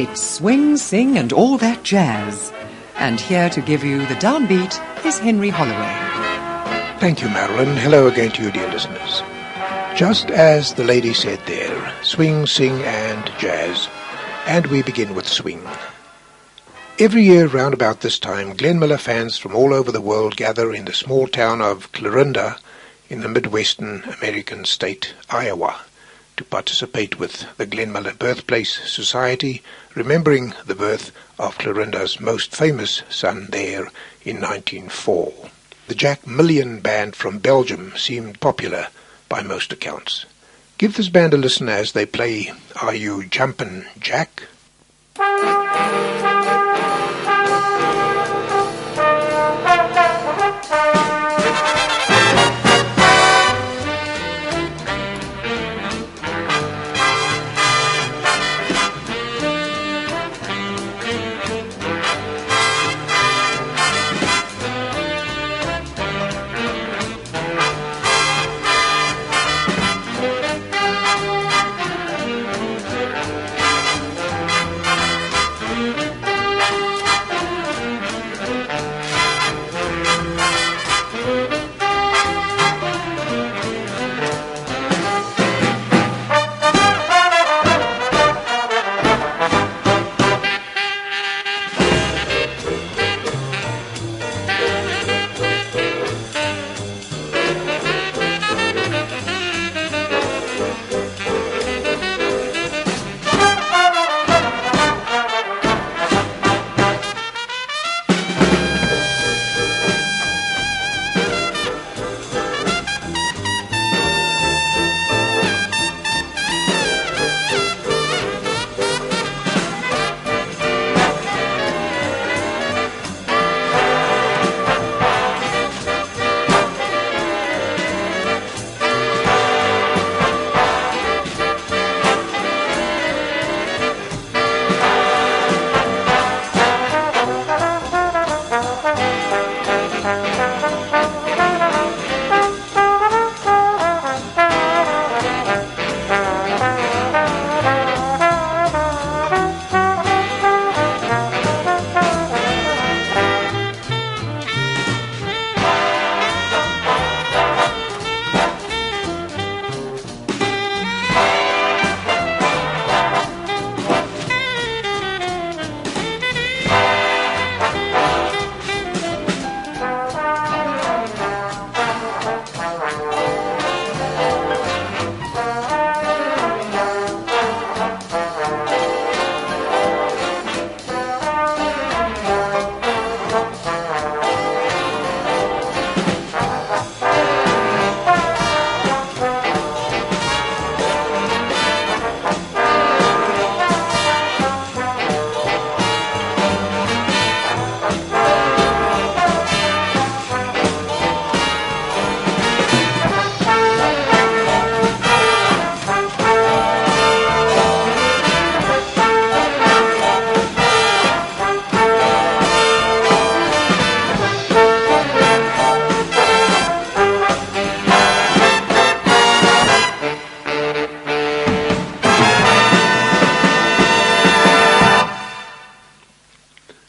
It's swing, sing and all that jazz. And here to give you the downbeat is Henry Holloway. Thank you, Marilyn. Hello again to you, dear listeners. Just as the lady said there, swing, sing and jazz. And we begin with swing. Every year round about this time, Glenn Miller fans from all over the world gather in the small town of Clarinda in the Midwestern American state, Iowa, to participate with the Glenn Miller Birthplace Society, remembering the birth of Clarinda's most famous son there in 1904. The Jack Million Band from Belgium seemed popular by most accounts. Give this band a listen as they play Are You Jumpin' Jack?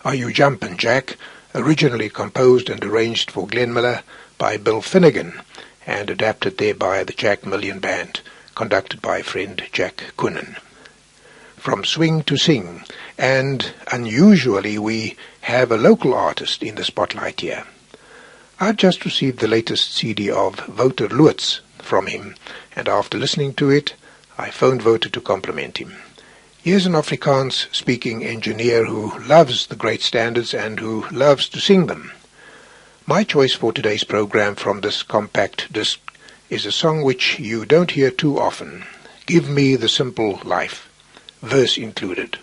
Are You Jumpin' Jack, originally composed and arranged for Glenn Miller by Bill Finnegan and adapted there by the Jack Million Band, conducted by friend Jack Coonan. From swing to sing, and unusually we have a local artist in the spotlight here. I've just received the latest CD of Wouter Loots from him, and after listening to it, I phoned Wouter to compliment him. Here's an Afrikaans-speaking engineer who loves the great standards and who loves to sing them. My choice for today's program from this compact disc is a song which you don't hear too often, Give Me the Simple Life, verse included.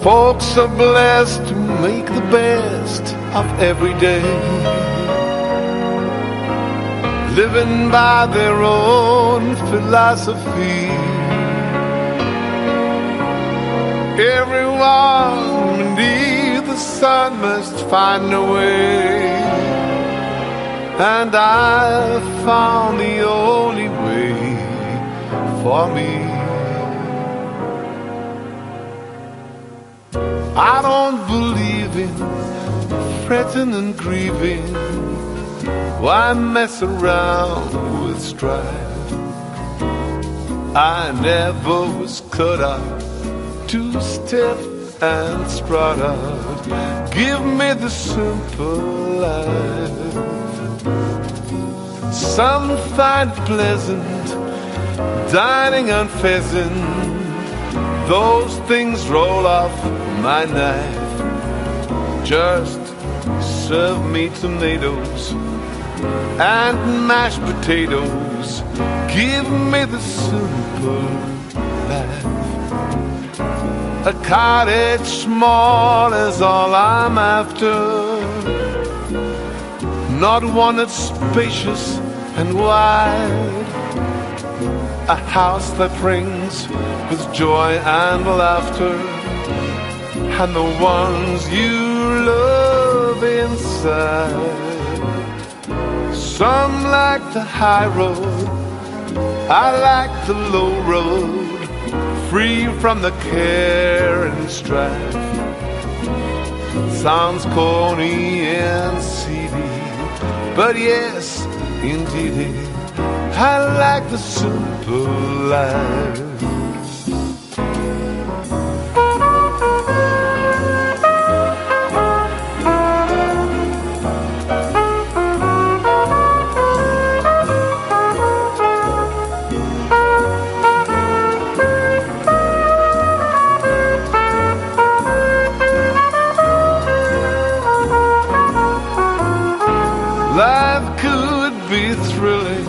Folks are blessed to make the best of every day, living by their own philosophy. Everyone beneath sun must find a way, and I found the only way for me. I don't believe in fretting and grieving. Why mess around with strife? I never was cut out to step and strut out. Give me the simple life. Some find it pleasant dining on pheasant. Those things roll off my knife. Just serve me tomatoes and mashed potatoes. Give me the simple life. A cottage small is all I'm after, not one that's spacious and wide. A house that rings with joy and laughter, and the ones you love inside. Some like the high road, I like the low road, free from the care and strife. Sounds corny and seedy, but yes, indeed, I like the simple life. Life could be thrilling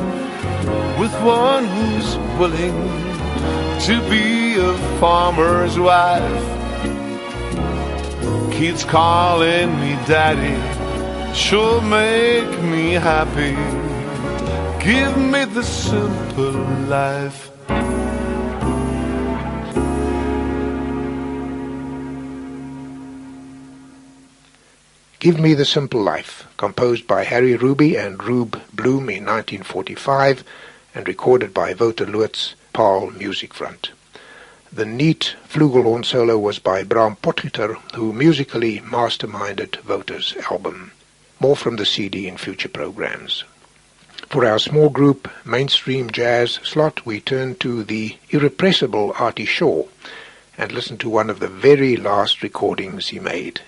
with one who's willing to be a farmer's wife. Kids calling me daddy sure make me happy. Give me the simple life. Give Me the Simple Life, composed by Harry Ruby and Rube Bloom in 1945 and recorded by Wouter Loots, Paarl Music Front. The neat flugelhorn solo was by Bram Potgieter, who musically masterminded Wouter's album. More from the CD in future programs. For our small group mainstream jazz slot, we turn to the irrepressible Artie Shaw and listen to one of the very last recordings he made.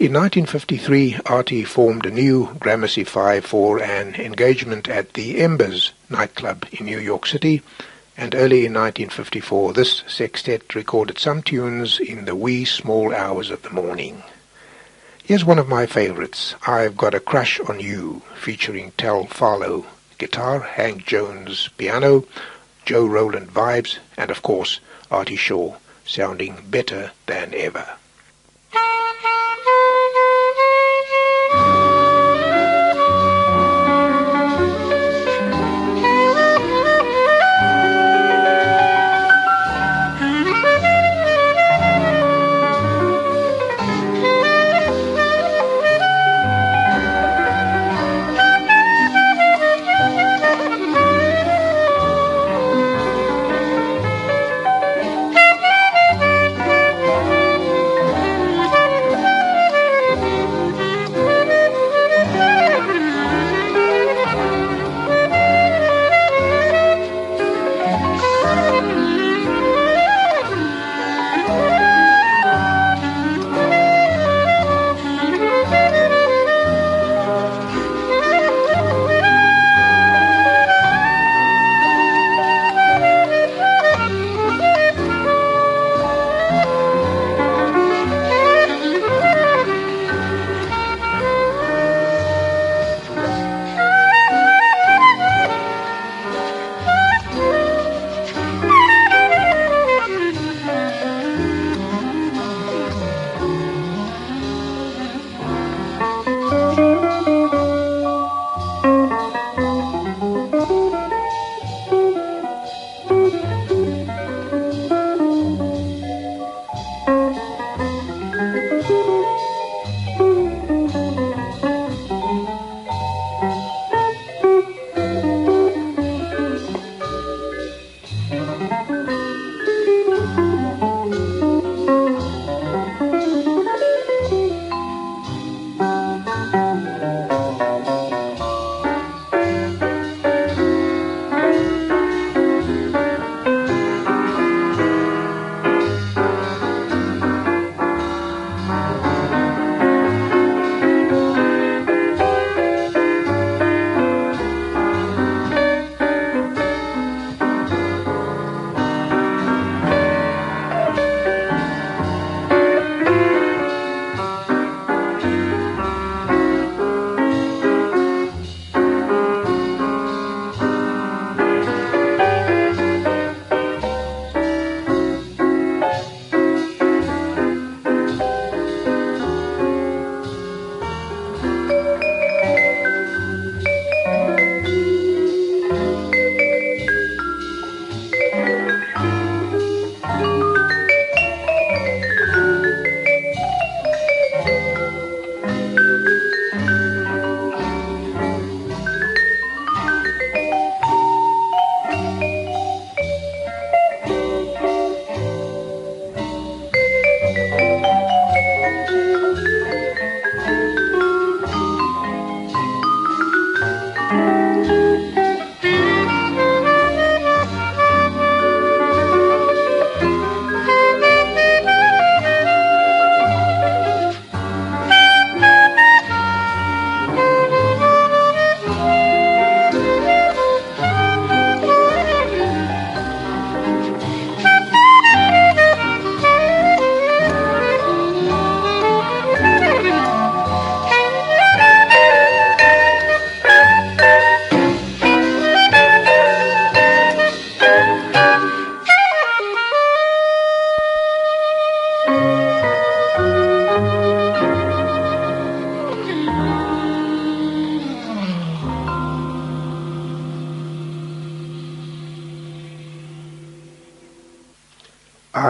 In 1953, Artie formed a new Gramercy 5 for an engagement at the Embers nightclub in New York City, and early in 1954 this sextet recorded some tunes in the wee small hours of the morning. Here's one of my favorites, I've Got a Crush on You, featuring Tal Farlow, guitar, Hank Jones, piano, Joe Rowland vibes, and of course Artie Shaw, sounding better than ever.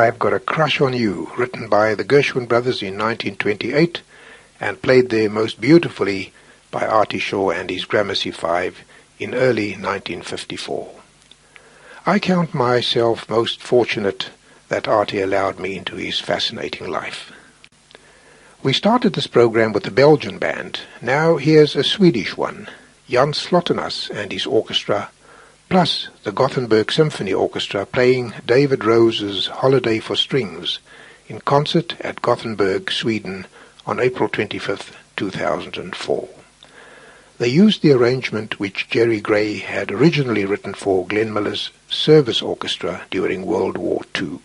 I've Got a Crush on You, written by the Gershwin brothers in 1928 and played there most beautifully by Artie Shaw and his Gramercy Five in early 1954. I count myself most fortunate that Artie allowed me into his fascinating life. We started this program with a Belgian band. Now here's a Swedish one, Jan Slottenas and his orchestra, plus the Gothenburg Symphony Orchestra playing David Rose's Holiday for Strings in concert at Gothenburg, Sweden on April 25th, 2004. They used the arrangement which Jerry Gray had originally written for Glenn Miller's Service Orchestra during World War II.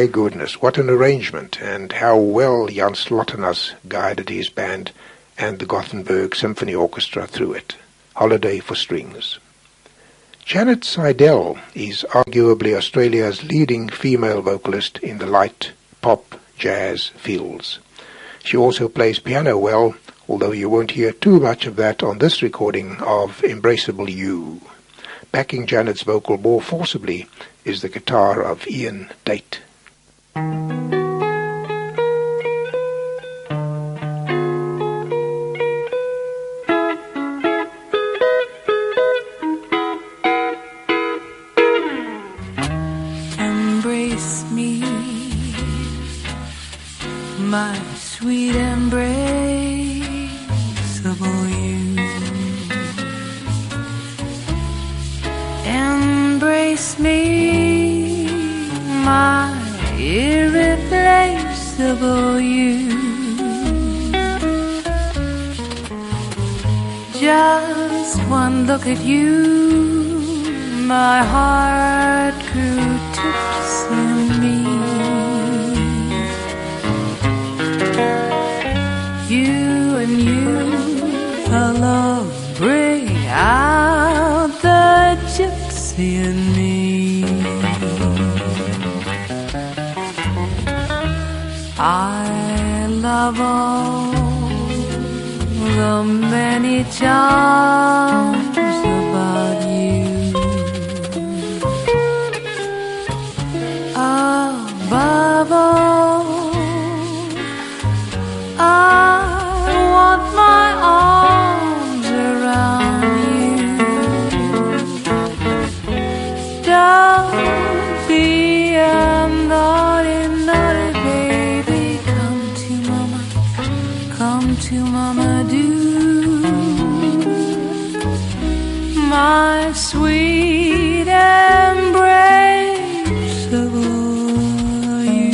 My goodness, what an arrangement, and how well Jan Slottenas guided his band and the Gothenburg Symphony Orchestra through it. Holiday for Strings. Janet Seidel is arguably Australia's leading female vocalist in the light, pop, jazz fields. She also plays piano well, although you won't hear too much of that on this recording of Embraceable You. Backing Janet's vocal more forcibly is the guitar of Ian Date. Embrace me, my sweet embraceable you. Embrace me, my irreplaceable you. Just one look at you, my heart grew tipsy in me. You and you alone bring out the gypsy in me. I love all the many charms about you. Above all, I want my arms around you. Don't be a naughty, naughty baby. Come to mama, do. My sweet embraceable you.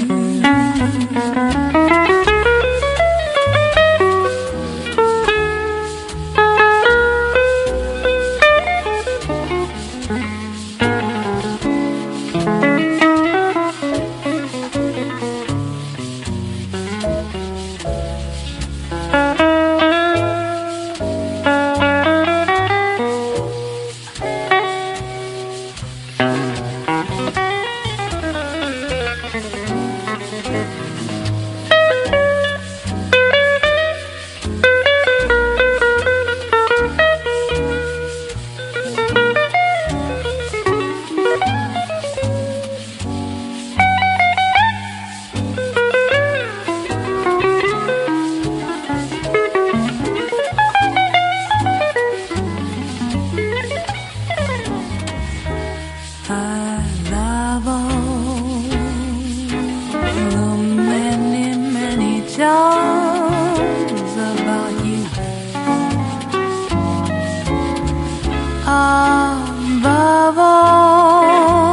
Above all,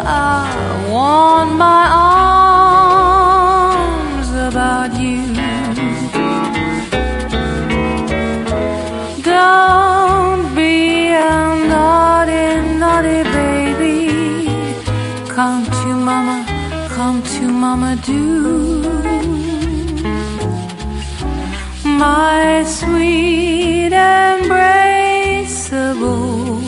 I want my arms about you. Don't be a naughty, naughty baby. Come to mama, do. My sweet embraceable,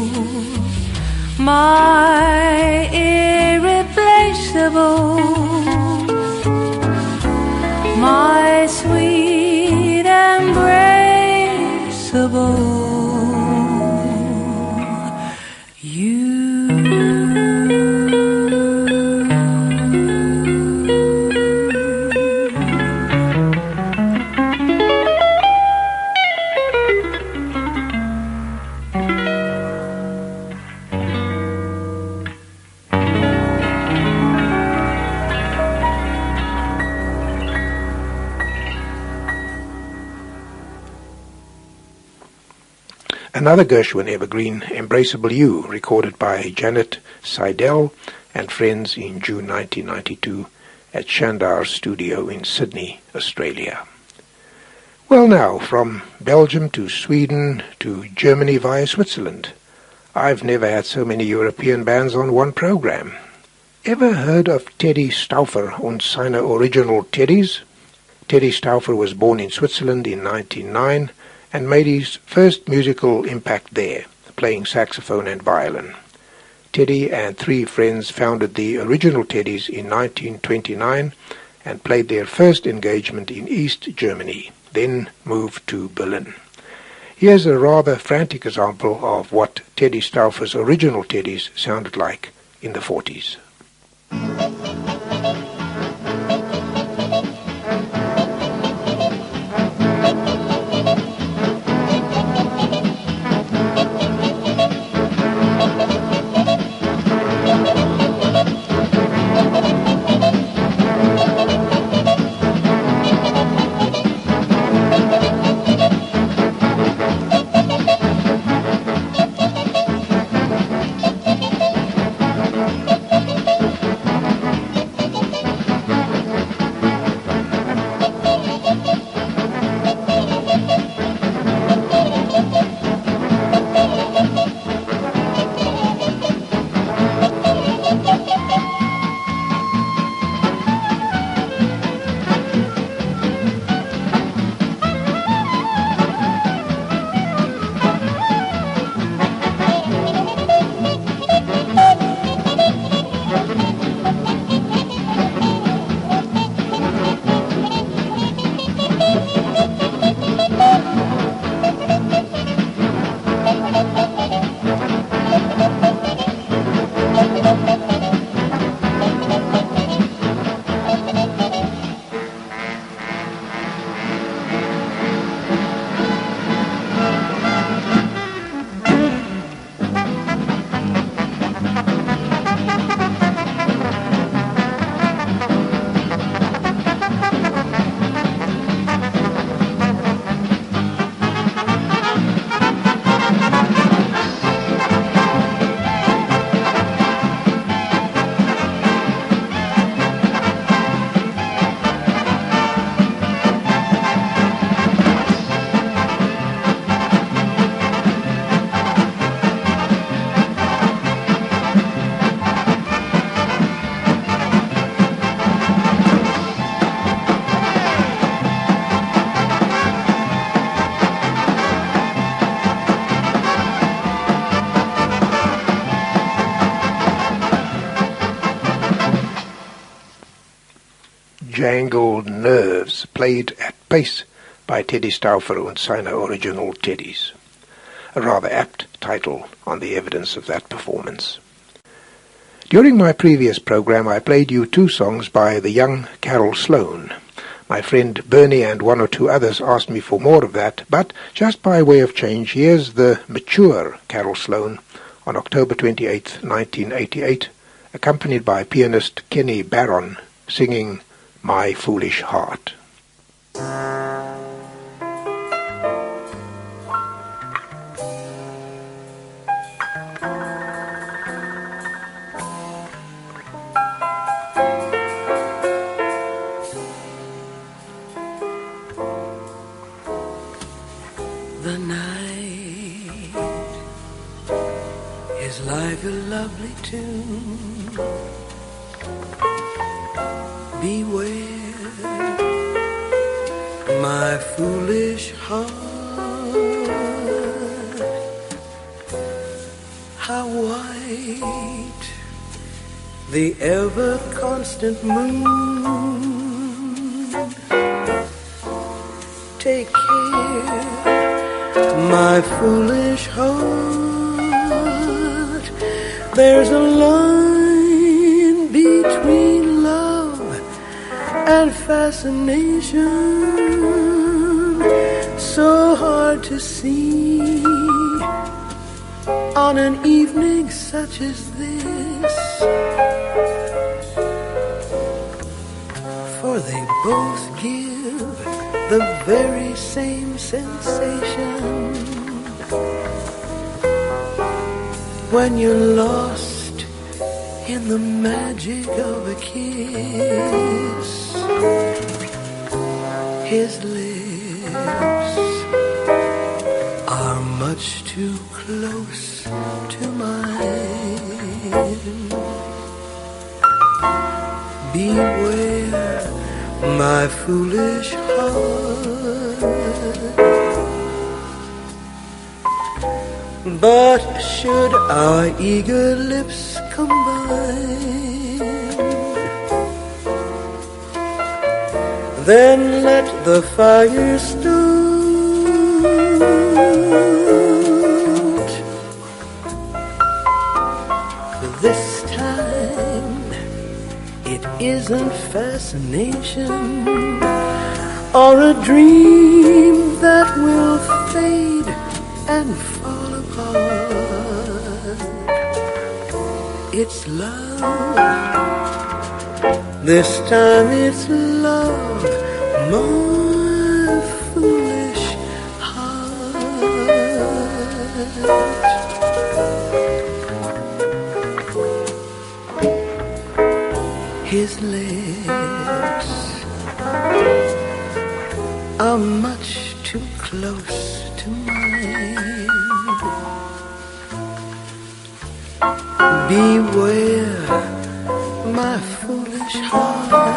my irreplaceable, my sweet embraceable you. Another Gershwin evergreen, Embraceable You, recorded by Janet Seidel and friends in June 1992 at Shandar's studio in Sydney, Australia. Well now, from Belgium to Sweden to Germany via Switzerland, I've never had so many European bands on one program. Ever heard of Teddy Stauffer und seine Original Teddies? Teddy Stauffer was born in Switzerland in 1909 and made his first musical impact there, playing saxophone and violin. Teddy and three friends founded the Original Teddies in 1929 and played their first engagement in East Germany, then moved to Berlin. Here's a rather frantic example of what Teddy Stauffer's Original Teddies sounded like in the 40s. Jangled Nerves, played at bass by Teddy Stauffer und seine Original Teddies. A rather apt title on the evidence of that performance. During my previous program I played you two songs by the young Carol Sloane. My friend Bernie and one or two others asked me for more of that, but just by way of change, here's the mature Carol Sloane on October 28, 1988, accompanied by pianist Kenny Barron singing My Foolish Heart. The night is like a lovely tune. Beware my foolish heart, how white the ever-constant moon. Take care, my foolish heart, there's a line between love and fascination, so hard to see on an evening such as this. For they both give the very same sensation when you're lost in the magic of a kiss. His lips are much too close to mine. beware my foolish heart. But should our eager lips combine, then let the fire start. This time it isn't fascination or a dream that will fade and fall apart. It's love. This time it's love, my foolish heart. His lips are much too close to mine. Beware my foolish heart.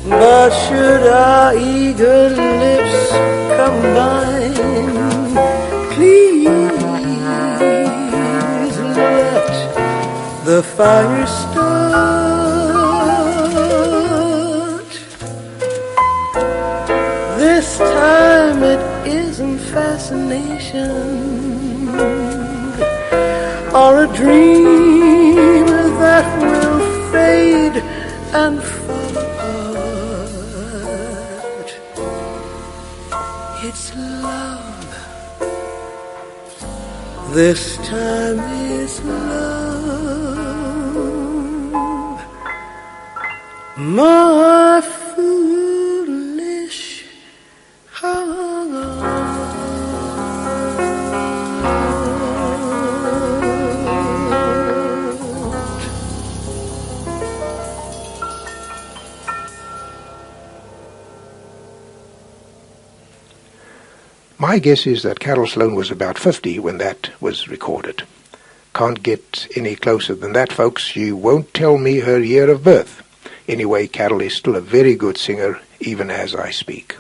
But should our eager lips combine, please let the fire start. This time it isn't fascination or a dream that will fade and fall apart. It's love. This time it's love, my foolish heart. My guess is that Carol Sloane was about 50 when that was recorded. Can't get any closer than that, folks. You won't tell me her year of birth. Anyway, Carol is still a very good singer, even as I speak.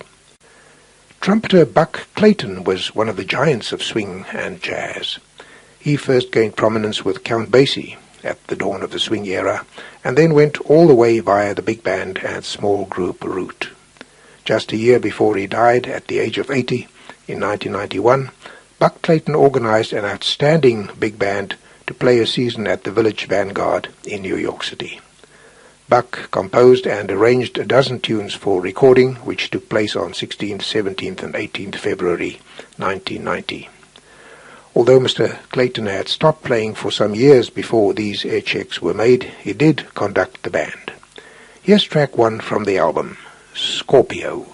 Trumpeter Buck Clayton was one of the giants of swing and jazz. He first gained prominence with Count Basie at the dawn of the swing era, and then went all the way via the big band and small group route. Just a year before he died, at the age of 80, in 1991, Buck Clayton organized an outstanding big band to play a season at the Village Vanguard in New York City. Buck composed and arranged a dozen tunes for recording, which took place on 16th, 17th and 18th February 1990. Although Mr. Clayton had stopped playing for some years before these air checks were made, he did conduct the band. Here's track 1 from the album, Scorpio.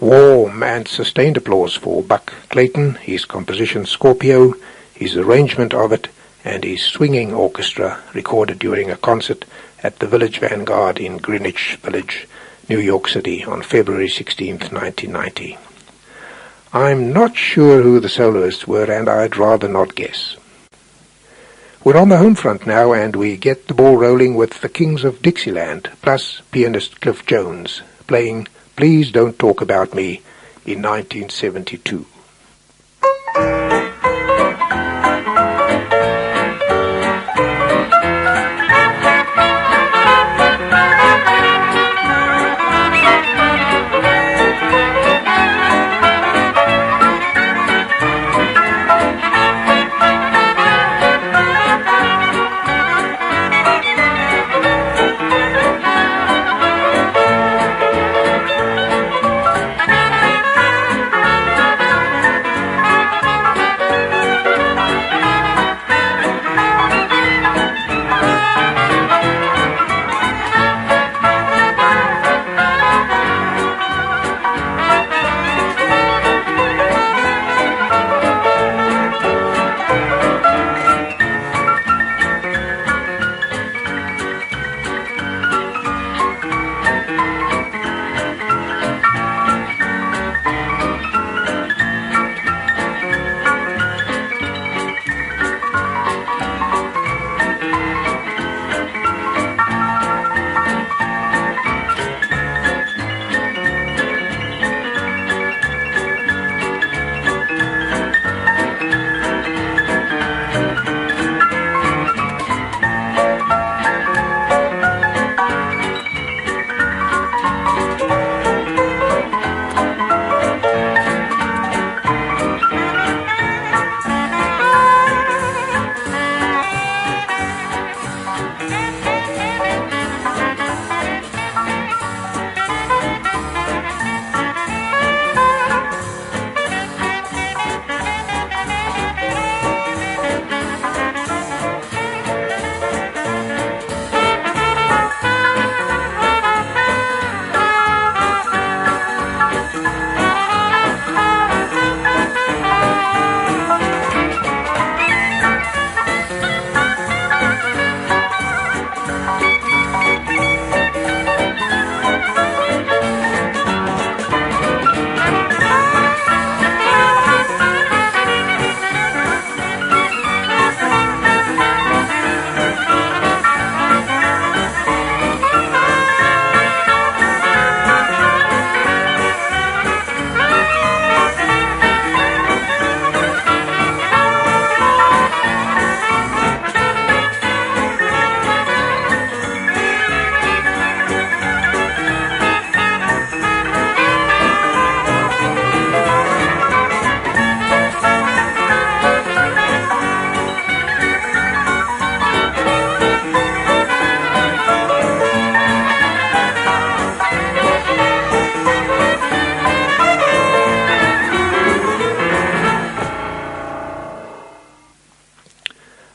Warm and sustained applause for Buck Clayton, his composition Scorpio, his arrangement of it, and his swinging orchestra recorded during a concert at the Village Vanguard in Greenwich Village, New York City on February 16, 1990. I'm not sure who the soloists were, and I'd rather not guess. We're on the home front now, and we get the ball rolling with the Kings of Dixieland, plus pianist Cliff Jones, playing Please Don't Talk About Me in 1972.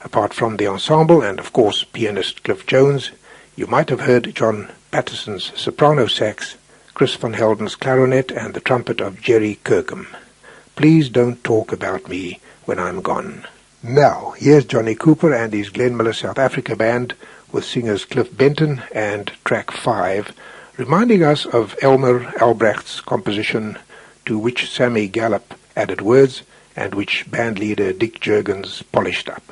Apart from the ensemble and, of course, pianist Cliff Jones, you might have heard John Patterson's soprano sax, Chris Van Helden's clarinet, and the trumpet of Jerry Kirkham. Please don't talk about me when I'm gone. Now, here's Johnny Cooper and his Glenn Miller South Africa band with singers Cliff Benton and track 5, reminding us of Elmer Albrecht's composition, to which Sammy Gallup added words and which bandleader Dick Jurgens polished up.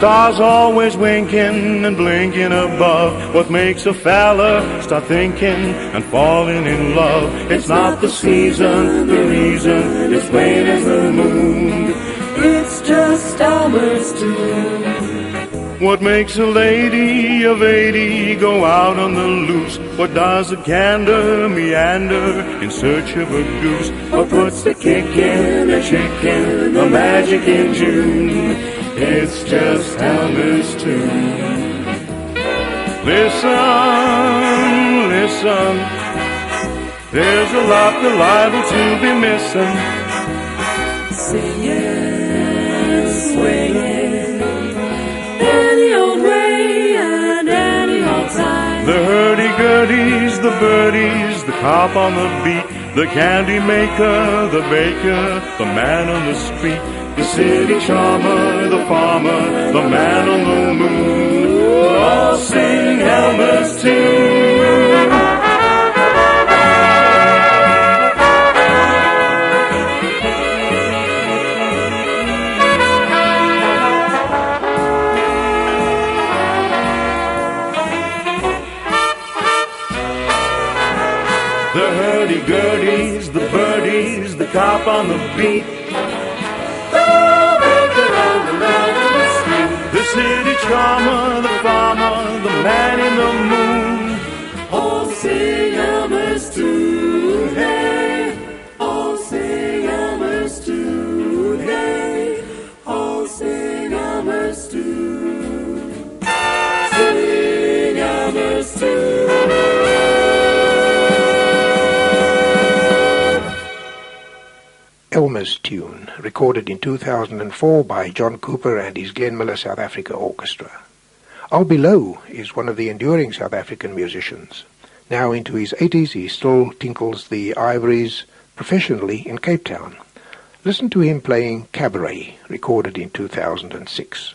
stars always winking and blinking above. What makes a fella start thinking and falling in love? It's not the season, the reason, it's plain as the moon. It's just Elmer's tune. What makes a lady of 80 go out on the loose? What does a gander meander in search of a goose? What puts the kick in a chicken, the magic in June? It's just Elmer's tune. Listen, listen, there's a lot that's liable to be missing. Singing, swinging, any old way and any old time. The hurdy-gurdies, the birdies, the cop on the beat, the candy maker, the baker, the man on the street, the city charmer, the farmer, the man on the moon, all sing Elmer's tune. The hurdy-gurdies, the birdies, the cop on the beat, the city charmer, the farmer, the man in the moon, all sing Elmer's tune, hey. All sing Elmer's tune, hey. All sing Elmer's tune. Sing Elmer's tune. Elmer's Tune, recorded in 2004 by John Cooper and his Glenmiller South Africa Orchestra. Al Below is one of the enduring South African musicians. Now into his 80s, he still tinkles the ivories professionally in Cape Town. Listen to him playing Cabaret, recorded in 2006.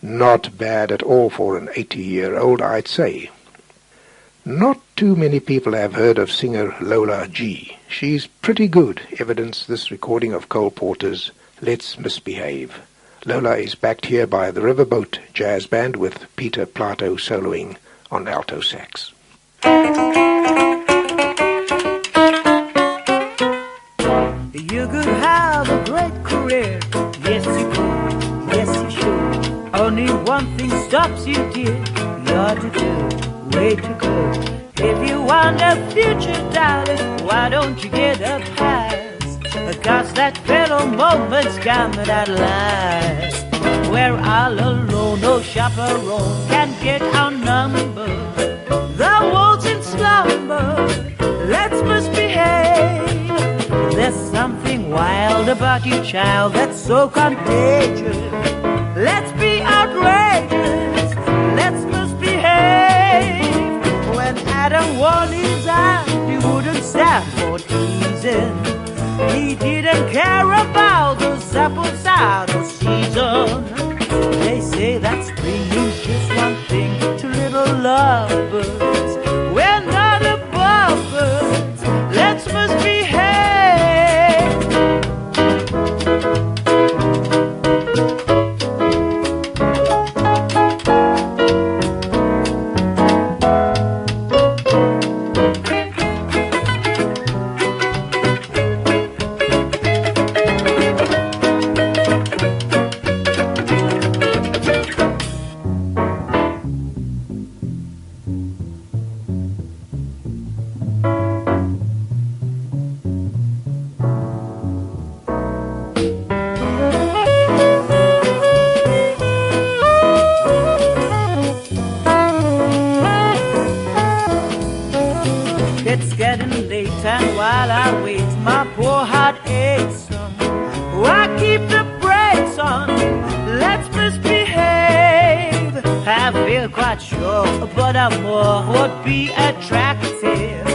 Not bad at all for an 80-year-old, I'd say. Not too many people have heard of singer Lola G. She's pretty good, evidence this recording of Cole Porter's Let's Misbehave. Lola is backed here by the Riverboat Jazz Band with Peter Plato soloing on alto sax. You could have a great career, yes you could, yes you should. Only one thing stops you, dear. You're too good, way too good. If you want a future, darling, why don't you get a pass? Cause that fellow moment's coming at last. We're all alone, no chaperone can get our number. The world's in slumber, let's misbehave. There's something wild about you, child, that's so contagious. Let's be outrageous, let's misbehave. When Adam won his eye, he wouldn't stand for teasing. He didn't care about those apples out of season. They say that spring means just one thing to little lovebirds. We're not above birds, let's misbehave. It's getting late and while I wait, my poor heart aches. I keep the brakes on, let's misbehave. I feel quite sure, but more would be attractive.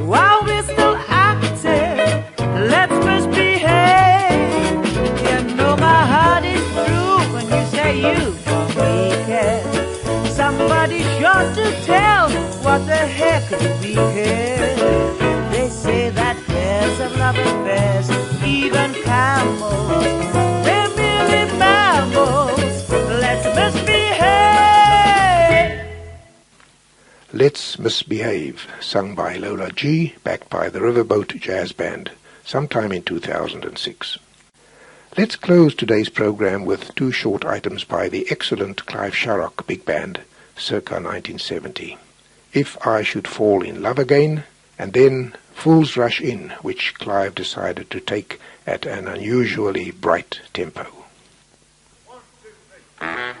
While we're still active, let's misbehave. You know my heart is true when you say you don't care. Somebody sure to tell what the heck do we care? They say that pairs of love affairs, even camels, they're merely mammals. Let's misbehave. Let's Misbehave, sung by Lola G, backed by the Riverboat Jazz Band, sometime in 2006. Let's close today's program with two short items by the excellent Clive Sharrock Big Band, circa 1970. If I Should Fall in Love Again, and then Fools Rush In, which Clive decided to take at an unusually bright tempo. 1, 2, 3.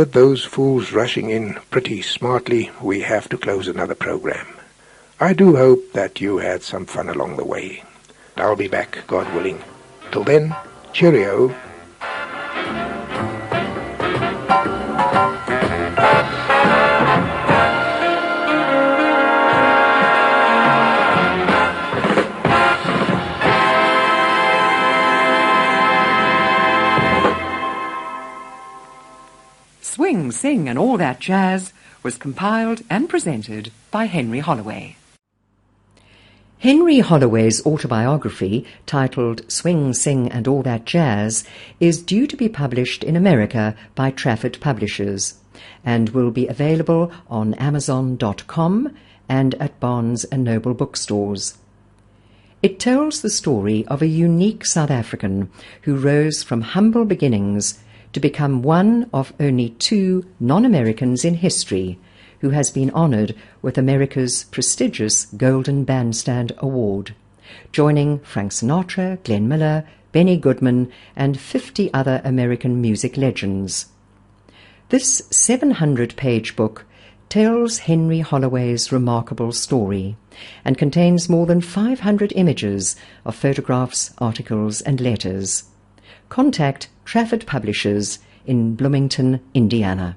with those fools rushing in pretty smartly, we have to close another program. I do hope that you had some fun along the way. I'll be back, God willing. Till then, cheerio. Swing, Sing and All That Jazz was compiled and presented by Henry Holloway. Henry Holloway's autobiography, titled Swing, Sing and All That Jazz, is due to be published in America by Trafford Publishers and will be available on Amazon.com and at Barnes & Noble bookstores. It tells the story of a unique South African who rose from humble beginnings to become one of only 2 non-Americans in history who has been honoured with America's prestigious Golden Bandstand Award, joining Frank Sinatra, Glenn Miller, Benny Goodman, and 50 other American music legends. This 700-page book tells Henry Holloway's remarkable story and contains more than 500 images of photographs, articles, and letters. Contact Trafford Publishers in Bloomington, Indiana.